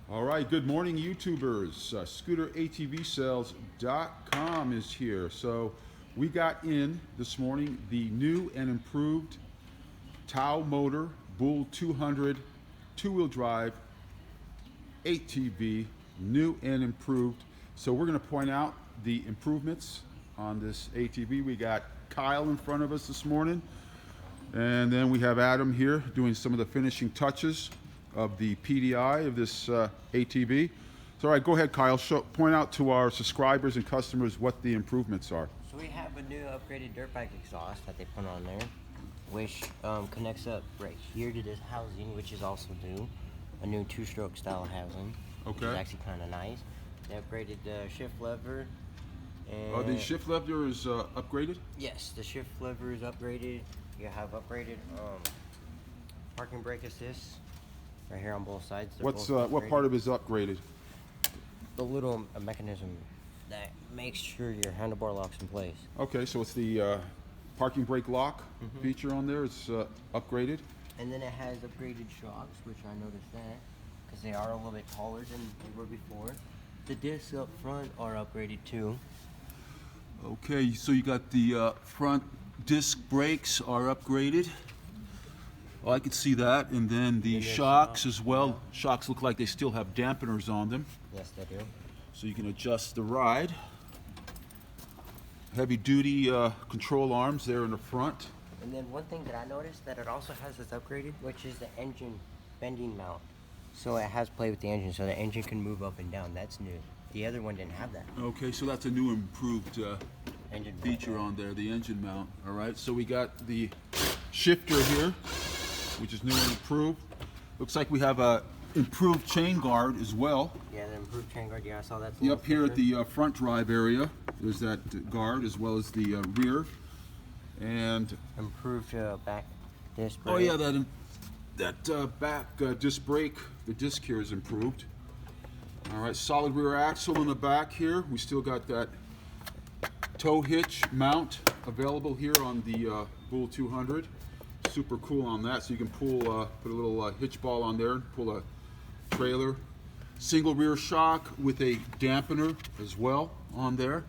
All right, good morning, YouTubers. ScooterATVSales.com is here. So we got in this morning the new and improved Tao Motor Bull 200 two-wheel drive ATV, new and improved. So we're going to point out the improvements on this ATV. We got Kyle in front of us this morning, and then we have Adam here doing some of the finishing touches of the PDI of this ATV. So all right, go ahead, Kyle. Point out to our subscribers and customers what the improvements are. So we have a new upgraded dirt bike exhaust that they put on there, which connects up right here to this housing, which is also new. A new two-stroke style housing, which is actually kind of nice. They upgraded the shift lever. And The shift lever is upgraded? yes, the shift lever is upgraded. You have upgraded parking brake assist right here on both sides. What part of it is upgraded? The little mechanism that makes sure your handlebar locks in place. Okay, so it's the parking brake lock feature on there. It's upgraded. And then it has upgraded shocks, which I noticed that, because they are a little bit taller than they were before. The discs up front are upgraded too. Okay, so you got the front disc brakes are upgraded. Oh, I could see that. And then the shocks as well. Shocks look like they still have dampeners on them. Yes, they do. So you can adjust the ride. Heavy duty control arms there in the front. And then one thing that I noticed that it also has is upgraded, which is the engine bending mount. So it has play with the engine, so the engine can move up and down. That's new. The other one didn't have that. Okay, so that's a new improved Engine feature mount. on there, the engine mount. All right, so we got the shifter here, which is new and improved. Looks like we have a improved chain guard as well. Yeah, the improved chain guard. Yeah, I saw that. Up here at the front drive area, there's that guard as well as the rear. And improved back disc brake. oh yeah, that back disc brake, the disc here is improved. All right, solid rear axle in the back here. We still got that tow hitch mount available here on the Bull 200. Super cool on that. So you can pull, put a little hitch ball on there, pull a trailer. Single rear shock with a dampener as well on there.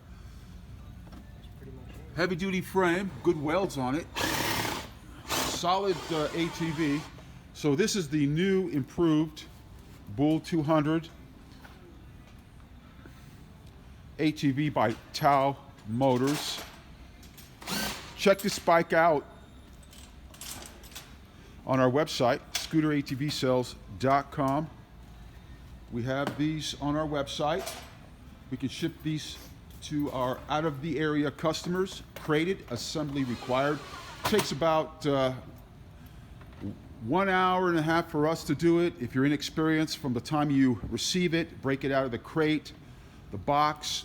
Heavy duty frame, good welds on it. Solid ATV. So this is the new improved Bull 200 ATV by Tao Motors. Check this bike out on our website, ScooterATVSales.com. We have these on our website. We can ship these to our out of the area customers. Crated, assembly required. Takes about 1 hour and a half for us to do it. If you're inexperienced, from the time you receive it, break it out of the crate, the box,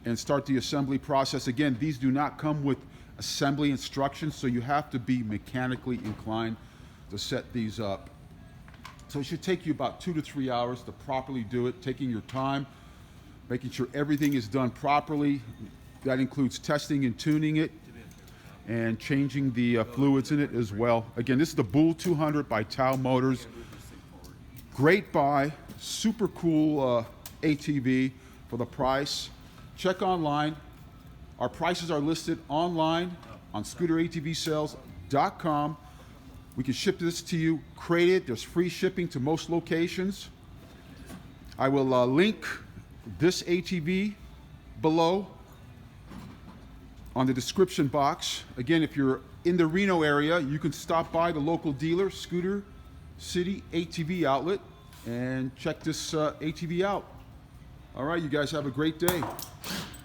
and start the assembly process. Again, these do not come with assembly instructions, so you have to be mechanically inclined to set these up. So it should take you about 2 to 3 hours to properly do it, taking your time, making sure everything is done properly. That includes testing and tuning it and changing the fluids in it as well. Again, this is the Bull 200 by Tao Motors. Great buy, super cool ATV for the price. Check online. Our prices are listed online on ScooterATVSales.com. We can ship this to you crated. There's free shipping to most locations. I will link this ATV below on the description box. Again, if you're in the Reno area, you can stop by the local dealer, Scooter City ATV Outlet, and check this ATV out. All right, you guys have a great day.